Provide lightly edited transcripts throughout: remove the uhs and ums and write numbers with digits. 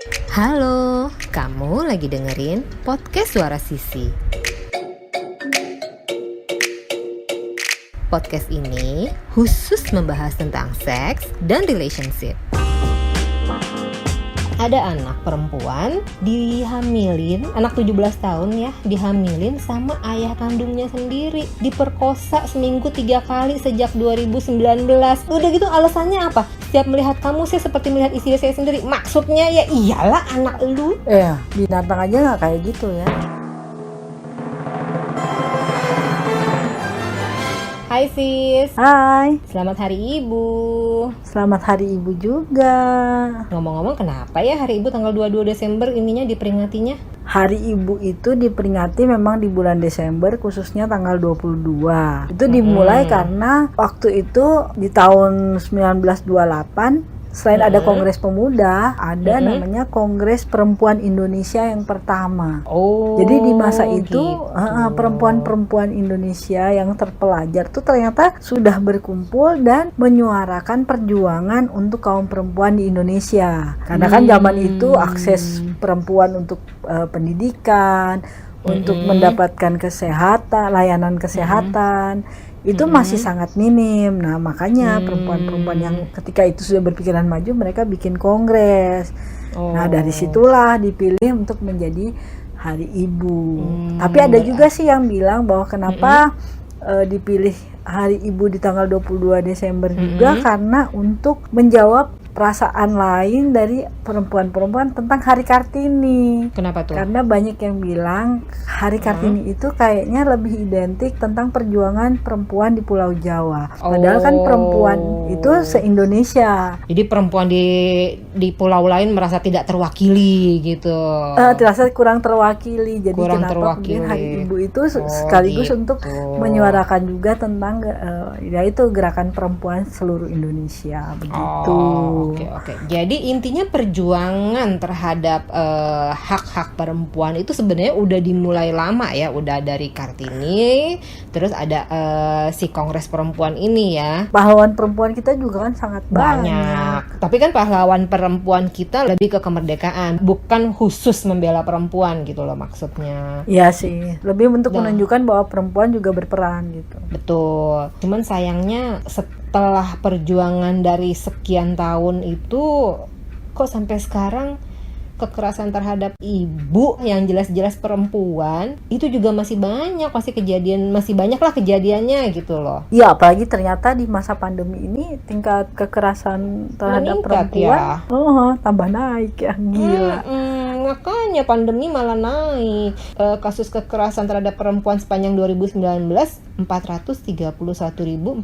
Halo, kamu lagi dengerin podcast Suara Sisi. Podcast ini khusus membahas tentang seks dan relationship. Ada anak perempuan dihamilin, anak 17 tahun ya, dihamilin sama ayah kandungnya sendiri. Diperkosa seminggu 3 kali sejak 2019. Udah gitu alasannya apa? Setiap melihat kamu saya seperti melihat istri saya sendiri. Maksudnya ya iyalah anak lu. Binatang aja gak kayak gitu ya. Hai sis. Hai, Selamat Hari Ibu. selamat Hari Ibu juga. Ngomong-ngomong kenapa ya Hari Ibu tanggal 22 Desember ininya diperingatinya? Hari Ibu itu diperingati memang di bulan Desember, khususnya tanggal 22. Itu dimulai karena waktu itu di tahun 1928, selain ada Kongres Pemuda, ada namanya Kongres Perempuan Indonesia yang pertama. Oh. Jadi di masa itu gitu. perempuan-perempuan Indonesia yang terpelajar tuh ternyata sudah berkumpul dan menyuarakan perjuangan untuk kaum perempuan di Indonesia. Karena kan zaman itu akses perempuan untuk pendidikan, untuk mendapatkan kesehatan, layanan kesehatan itu masih sangat minim. Nah, makanya perempuan-perempuan yang ketika itu sudah berpikiran maju, mereka bikin kongres. Nah, dari situlah dipilih untuk menjadi Hari Ibu. Tapi ada juga sih yang bilang bahwa kenapa dipilih Hari Ibu di tanggal 22 Desember juga karena untuk menjawab perasaan lain dari perempuan-perempuan tentang Hari Kartini. Kenapa tuh? Karena banyak yang bilang Hari Kartini itu kayaknya lebih identik tentang perjuangan perempuan di Pulau Jawa. Padahal kan perempuan itu se-Indonesia. Jadi perempuan di pulau lain merasa tidak terwakili gitu. Terasa kurang terwakili. Jadi Kurang kenapa terwakili. kemudian Hari Ibu itu sekaligus gitu. untuk menyuarakan juga tentang yaitu gerakan perempuan seluruh Indonesia begitu. Oke. Jadi intinya perjuangan terhadap hak-hak perempuan itu sebenarnya udah dimulai lama ya, udah dari Kartini, terus ada si Kongres Perempuan ini ya. Pahlawan perempuan kita juga kan sangat banyak. Tapi kan pahlawan perempuan kita lebih ke kemerdekaan, bukan khusus membela perempuan gitu loh maksudnya. Iya sih, lebih untuk menunjukkan bahwa perempuan juga berperan gitu. Betul. Cuman sayangnya setelah perjuangan dari sekian tahun itu kok sampai sekarang kekerasan terhadap ibu yang jelas-jelas perempuan itu juga masih banyak, masih banyak lah kejadiannya gitu loh. Iya, apalagi ternyata di masa pandemi ini tingkat kekerasan terhadap Meningkat perempuan tambah naik ya, gila. Makanya pandemi malah naik. Kasus kekerasan terhadap perempuan sepanjang 2019 431.471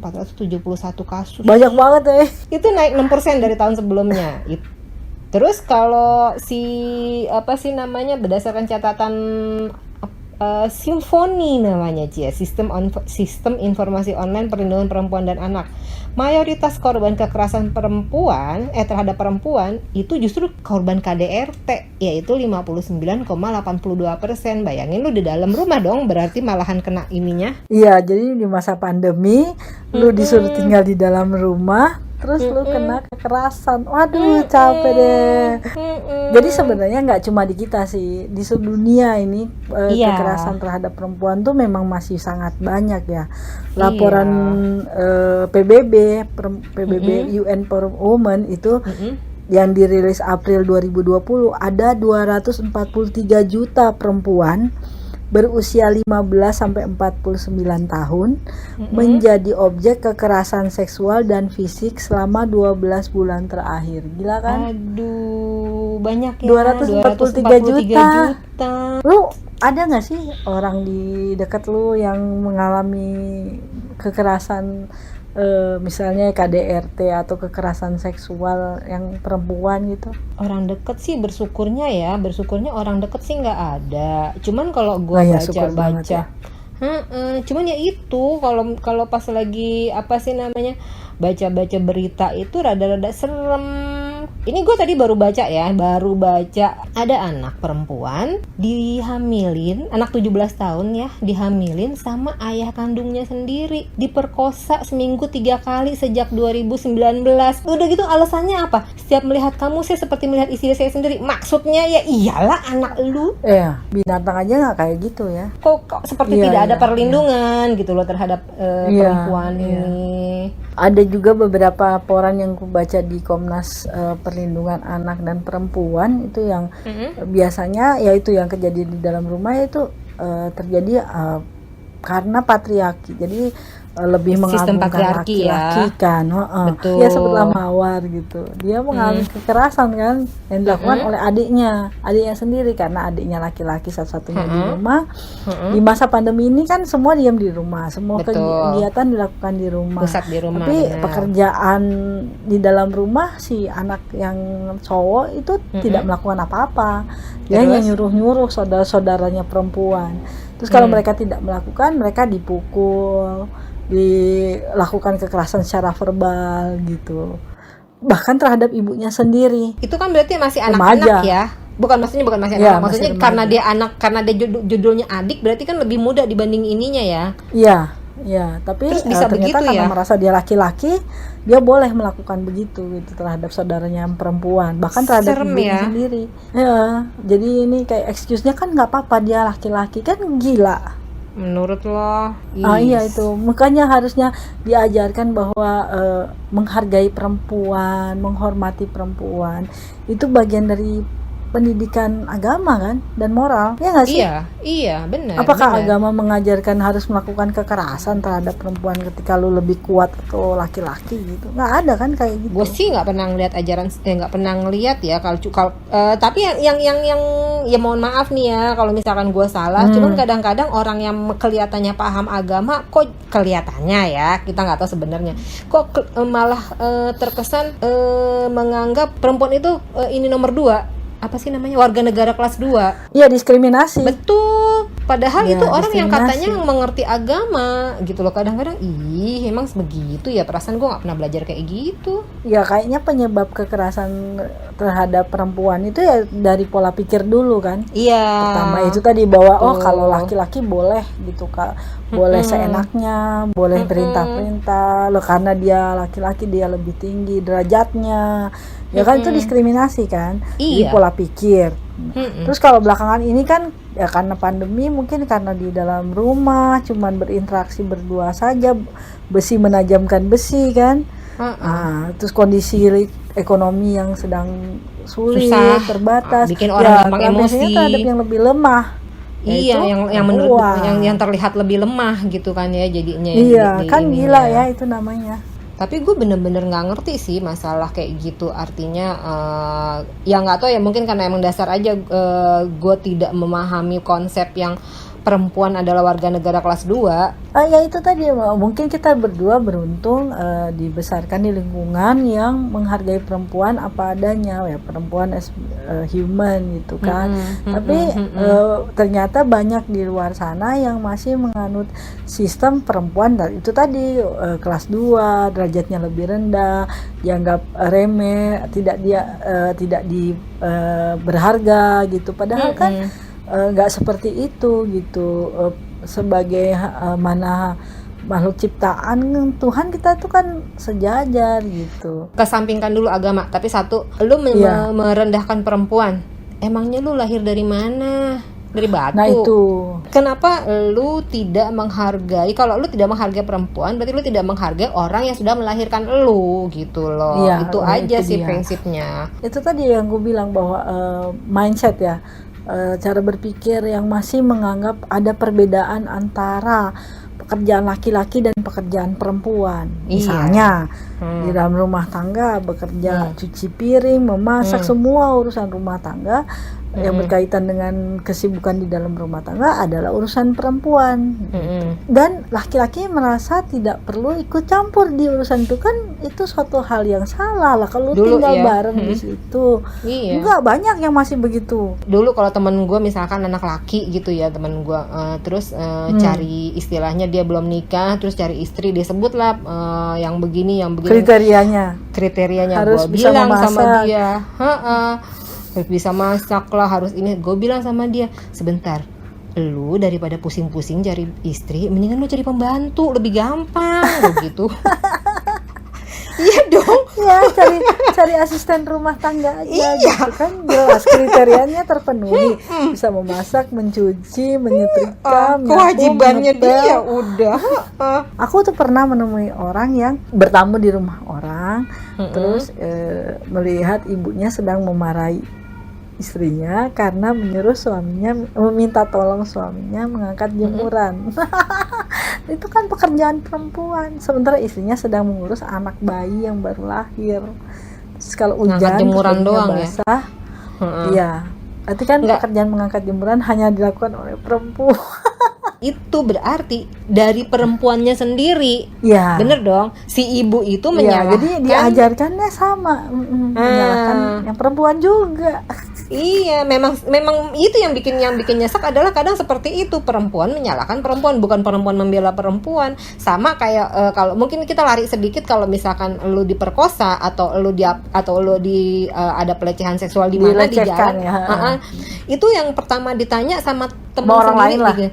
kasus. Banyak banget ya. Itu naik 6% dari tahun sebelumnya. Terus kalau berdasarkan catatan Simfoni namanya Sistem Informasi Online Perlindungan Perempuan dan Anak, mayoritas korban kekerasan perempuan terhadap perempuan itu justru korban KDRT, yaitu 59,82%. Bayangin lu di dalam rumah dong, berarti malahan kena ininya. Iya, jadi di masa pandemi lu disuruh tinggal di dalam rumah, terus lu kena kekerasan. Waduh, capek deh. Jadi sebenarnya nggak cuma di kita sih, di seluruh dunia ini kekerasan terhadap perempuan tuh memang masih sangat banyak ya. Laporan PBB UN for Women itu yang dirilis April 2020, ada 243 juta perempuan berusia 15 sampai 49 tahun menjadi objek kekerasan seksual dan fisik selama 12 bulan terakhir. Gila kan? Aduh, banyak ya. 243 juta. Lu ada gak sih orang di dekat lu yang mengalami kekerasan misalnya KDRT atau kekerasan seksual yang perempuan gitu? Orang deket sih bersyukurnya orang deket sih nggak ada. Cuman kalau gue baca-baca, cuman ya itu kalau pas lagi baca-baca berita itu rada-rada serem. Ini gue tadi baru baca ada anak perempuan dihamilin, anak 17 tahun ya, dihamilin sama ayah kandungnya sendiri, diperkosa seminggu 3 kali sejak 2019. Udah gitu alasannya apa? Setiap melihat kamu saya seperti melihat istri saya sendiri. Maksudnya ya iyalah anak lu. Binatang aja nggak kayak gitu ya. Kok seperti tidak ada perlindungan gitu loh terhadap perempuan ini. Ada juga beberapa laporan yang ku baca di Komnas Perlindungan Anak dan Perempuan itu yang biasanya yaitu yang kejadian di dalam rumah itu terjadi karena patriarki. Jadi lebih Sistem mengagungkan patriarki laki-laki kan. Betul. Ya sebutlah mawar gitu. Dia mengalami kekerasan kan yang dilakukan oleh adiknya sendiri karena adiknya laki-laki satu-satunya di rumah. Di masa pandemi ini kan semua diam di rumah, semua kegiatan dilakukan di rumah. Pusat di rumah. Tapi pekerjaan di dalam rumah si anak yang cowok itu tidak melakukan apa-apa. Dia hanya nyuruh-nyuruh saudara-saudaranya perempuan. Terus kalau mereka tidak melakukan, mereka dipukul, dilakukan kekerasan secara verbal gitu. Bahkan terhadap ibunya sendiri. Itu kan berarti masih anak-anak ya. Bukan masih anak. Maksudnya karena dia anak, karena dia judulnya adik, berarti kan lebih muda dibanding ininya ya. Iya, tapi terus bisa ternyata begitu karena ya? merasa dia laki-laki, dia boleh melakukan begitu gitu terhadap saudaranya yang perempuan, bahkan terhadap ibunya sendiri. Ya, jadi ini kayak excuse-nya kan nggak apa-apa dia laki-laki, kan gila. Menurut lo? Iya itu, makanya harusnya diajarkan bahwa menghargai perempuan, menghormati perempuan itu bagian dari pendidikan agama kan dan moral, ya nggak sih? Iya benar. Apakah agama mengajarkan harus melakukan kekerasan terhadap perempuan ketika lu lebih kuat atau laki-laki gitu? Nggak ada kan kayak gitu. Gue sih nggak pernah ngeliat ajaran, nggak pernah ngeliat ya kalau tapi yang ya mohon maaf nih ya kalau misalkan gue salah. Cuman kadang-kadang orang yang kelihatannya paham agama, kok kelihatannya ya kita nggak tahu sebenarnya, kok malah terkesan menganggap perempuan itu ini nomor 2. Apa sih namanya, warga negara kelas 2. Iya, diskriminasi. Betul. Padahal Ya, itu orang yang katanya mengerti agama gitu loh. Kadang-kadang emang begitu ya, perasaan gue nggak pernah belajar kayak gitu. Ya kayaknya penyebab kekerasan terhadap perempuan itu ya dari pola pikir dulu kan. Iya. Pertama itu tadi bahwa kalau laki-laki boleh gitu Kak, boleh seenaknya, boleh perintah-perintah loh, karena dia laki-laki dia lebih tinggi derajatnya. Ya kan itu diskriminasi kan. Jadi pola pikir. Terus kalau belakangan ini kan ya karena pandemi, mungkin karena di dalam rumah cuman berinteraksi berdua saja, besi menajamkan besi kan. Terus kondisi ekonomi yang sedang sulit, susah, terbatas, bikin orang gampang emosi terhadap yang lebih lemah. Iya, yang menurut yang terlihat lebih lemah gitu kan ya jadinya. Iya, kan gila ya itu namanya. Tapi gue bener-bener nggak ngerti sih masalah kayak gitu, artinya ya nggak tahu ya, mungkin karena emang dasar aja gue tidak memahami konsep yang perempuan adalah warga negara kelas 2. Ya itu tadi, mungkin kita berdua beruntung dibesarkan di lingkungan yang menghargai perempuan apa adanya ya, perempuan as human gitu kan. Tapi ternyata banyak di luar sana yang masih menganut sistem perempuan itu tadi kelas 2, derajatnya lebih rendah, dianggap remeh, tidak berharga gitu, padahal kan nggak seperti itu gitu. Sebagai mana makhluk ciptaan Tuhan, kita tuh kan sejajar gitu. Kesampingkan dulu agama, tapi satu, lu merendahkan perempuan, emangnya lu lahir dari mana? Dari batu. Nah itu kenapa lu tidak menghargai, kalau lu tidak menghargai perempuan berarti lu tidak menghargai orang yang sudah melahirkan lu gitu loh. Itu aja itu sih prinsipnya. Itu tadi yang gue bilang bahwa mindset ya, cara berpikir yang masih menganggap ada perbedaan antara pekerjaan laki-laki dan pekerjaan perempuan. Misalnya di dalam rumah tangga bekerja, cuci piring, memasak, semua urusan rumah tangga yang berkaitan dengan kesibukan di dalam rumah tangga adalah urusan perempuan. Dan laki-laki merasa tidak perlu ikut campur di urusan itu, kan itu suatu hal yang salah lah kalau Dulu tinggal ya. bareng di situ. Iya. Enggak, banyak yang masih begitu. Dulu kalau temen gue misalkan anak laki gitu ya, temen gue terus cari, istilahnya dia belum nikah terus cari istri, dia sebut lah yang begini kriterianya Harus gue bisa bilang sama memasak. dia, harus bisa masak lah, harus ini. Gue bilang sama dia, sebentar, lu daripada pusing-pusing cari istri, mendingan lu cari pembantu, lebih gampang begitu. Iya dong. Ya, cari asisten rumah tangga aja. Iya. Gitu kan jelas kriterianya terpenuhi, bisa memasak, mencuci, menyetrika, menyapu, Kewajibannya mengepel. dia udah. Aku tuh pernah menemui orang yang bertamu di rumah orang, terus melihat ibunya sedang memarahi istrinya karena menyuruh suaminya, meminta tolong suaminya mengangkat jemuran. Itu kan pekerjaan perempuan, sementara istrinya sedang mengurus anak bayi yang baru lahir. Terus kalau Ngangkat hujan jemuran bajunya doang ya? basah, iya. Berarti kan Enggak. pekerjaan mengangkat jemuran hanya dilakukan oleh perempuan. Itu berarti dari perempuannya sendiri. Iya. Bener dong, si ibu itu Iya, menyalahkan. jadi diajarkannya sama, menyalahkan yang perempuan juga. Iya, memang itu yang bikin nyesek adalah kadang seperti itu, perempuan menyalahkan perempuan, bukan perempuan membela perempuan. Sama kayak kalau mungkin kita lari sedikit, kalau misalkan lu diperkosa atau lu ada pelecehan seksual di mana di Dilecehkan, jalan, ya. itu yang pertama ditanya sama temen Sama orang sendiri lain lah. gitu.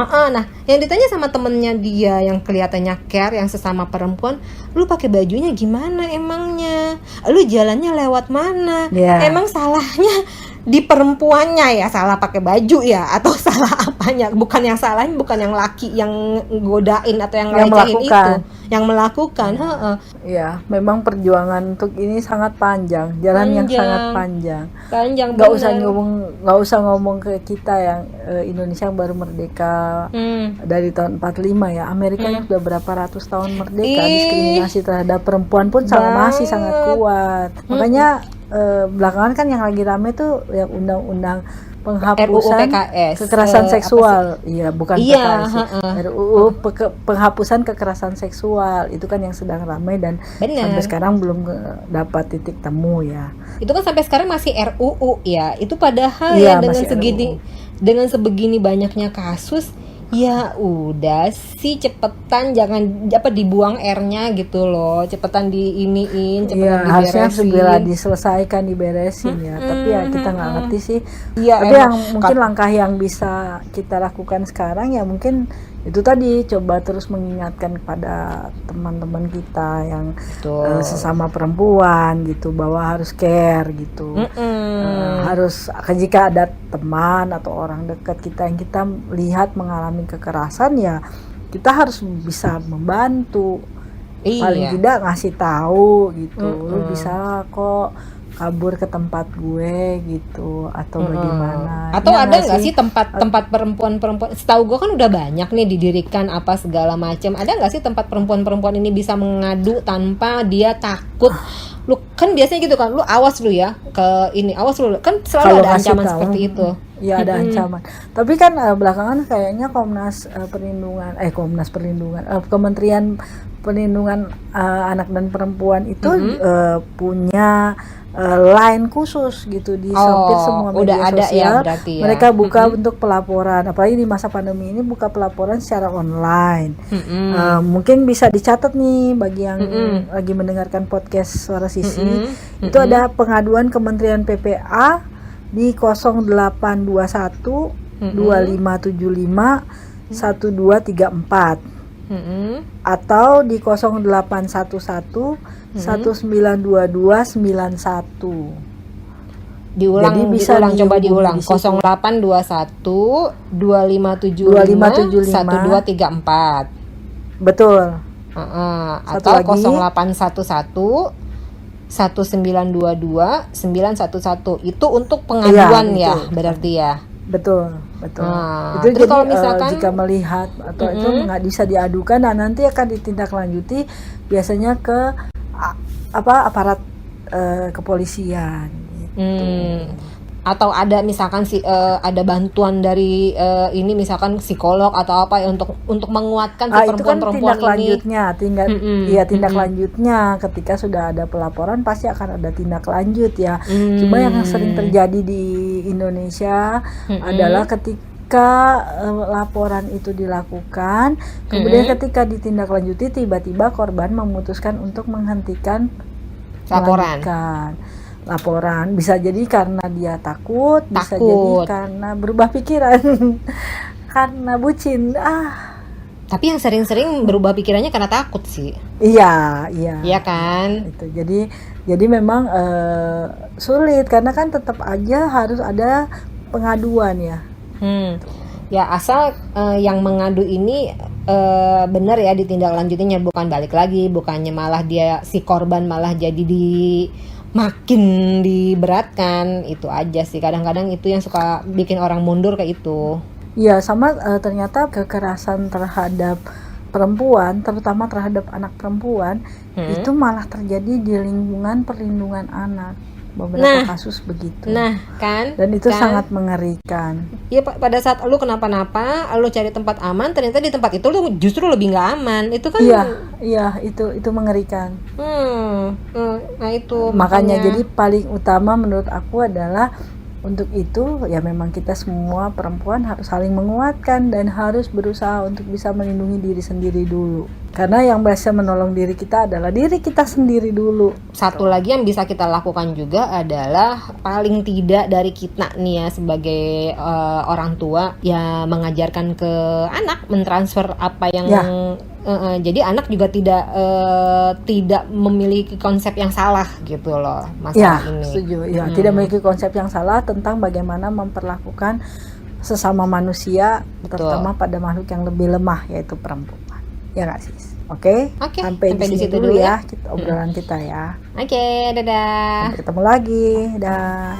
Nah, yang ditanya sama temennya dia yang kelihatannya care, yang sesama perempuan, lu pakai bajunya gimana emangnya? Lu jalannya lewat mana? Yeah. Emang salahnya di perempuannya ya, salah pakai baju ya, atau salah apanya? Bukan yang salahnya, bukan yang laki yang godain atau yang ngelecehin itu, yang melakukan. Iya, memang perjuangan untuk ini sangat panjang, jalan yang sangat panjang. Panjang. Nggak usah ngomong ke kita yang Indonesia yang baru merdeka dari tahun 45 ya. Amerika yang sudah berapa ratus tahun merdeka, diskriminasi terhadap perempuan pun masih sangat kuat. Makanya belakangan kan yang lagi rame tuh yang undang-undang penghapusan kekerasan seksual. Iya, bukan PKS. RUU penghapusan kekerasan seksual itu kan yang sedang ramai dan sampai sekarang belum dapat titik temu ya. Itu kan sampai sekarang masih RUU ya. Itu padahal Iya, dengan sebegini banyaknya kasus, ya udah sih cepetan, jangan dibuang R-nya gitu loh, cepetan diiniin, cepetan diberesin. Harusnya segera diselesaikan, diberesin ya. Tapi ya kita nggak ngerti sih. Iya, tapi yang mungkin langkah yang bisa kita lakukan sekarang ya mungkin itu tadi, coba terus mengingatkan kepada teman-teman kita yang sesama perempuan gitu, bahwa harus care gitu. Harus, jika ada teman atau orang dekat kita yang kita lihat mengalami kekerasan, ya kita harus bisa membantu. Paling tidak ngasih tahu gitu, lu bisa kok kabur ke tempat gue gitu, atau bagaimana. Atau ada nggak sih tempat perempuan, setahu gue kan udah banyak nih didirikan apa segala macam. Ada nggak sih tempat perempuan ini bisa mengadu tanpa dia takut? Lu kan biasanya gitu kan, lu awas lu ya ke ini, awas lu kan selalu ada ancaman seperti itu. Ya ada ancaman. Tapi kan belakangan kayaknya Kementerian Perlindungan Anak dan Perempuan itu punya line khusus gitu di hampir semua media ada sosial. Ya, berarti ya. Mereka buka untuk pelaporan, apalagi di masa pandemi ini buka pelaporan secara online. Mungkin bisa dicatat nih bagi yang lagi mendengarkan podcast Suara Sisi. Itu ada pengaduan Kementerian PPA di 0821 2575 1234 atau di 0811 1922 91. Coba diulang 0821 2575 1234. Betul. Atau 0811 1922 911 itu untuk pengaduan ya, berarti ya. Betul. Itu jadi kalau misalkan jika melihat atau itu nggak bisa diadukan, dan nanti akan ditindaklanjuti biasanya ke aparat kepolisian gitu. Atau ada misalkan ada bantuan dari ini misalkan psikolog atau apa ya untuk menguatkan si itu kan perempuan-perempuan tindak lanjutnya, tindak Mm-mm. lanjutnya ketika sudah ada pelaporan pasti akan ada tindak lanjut ya. Mm. Cuma yang sering terjadi di Indonesia adalah ketika laporan itu dilakukan, kemudian ketika ditindaklanjuti tiba-tiba korban memutuskan untuk menghentikan melanjutkan laporan. Bisa jadi karena dia takut, bisa jadi karena berubah pikiran karena bucin. Tapi yang sering-sering berubah pikirannya karena takut sih. Iya kan? Itu jadi memang sulit karena kan tetap aja harus ada pengaduan ya. Ya asal yang mengadu ini benar ya ditindaklanjutinya, bukan balik lagi, bukannya malah dia si korban malah jadi makin diberatkan. Itu aja sih, kadang-kadang itu yang suka bikin orang mundur kayak itu. Iya, sama ternyata kekerasan terhadap perempuan, terutama terhadap anak perempuan, itu malah terjadi di lingkungan perlindungan anak. Beberapa kasus begitu. Kan? Dan itu sangat mengerikan. Iya, pada saat lu kenapa-napa, lu cari tempat aman, ternyata di tempat itu lu justru lebih nggak aman. Itu kan? Iya, itu mengerikan. Nah itu. Makanya jadi paling utama menurut aku adalah untuk itu ya memang kita semua perempuan harus saling menguatkan dan harus berusaha untuk bisa melindungi diri sendiri dulu. Karena yang bisa menolong diri kita adalah diri kita sendiri dulu. Satu lagi yang bisa kita lakukan juga adalah paling tidak dari kita nih ya sebagai orang tua ya mengajarkan ke anak, mentransfer apa yang jadi anak juga tidak memiliki konsep yang salah gitu loh masalah ini. Setuju. Tidak memiliki konsep yang salah tentang bagaimana memperlakukan sesama manusia, terutama pada makhluk yang lebih lemah yaitu perempuan. Ya nggak sih? Oke. Sampai di situ dulu ya obrolan kita ya. Oke, dadah. Sampai ketemu lagi. Dah.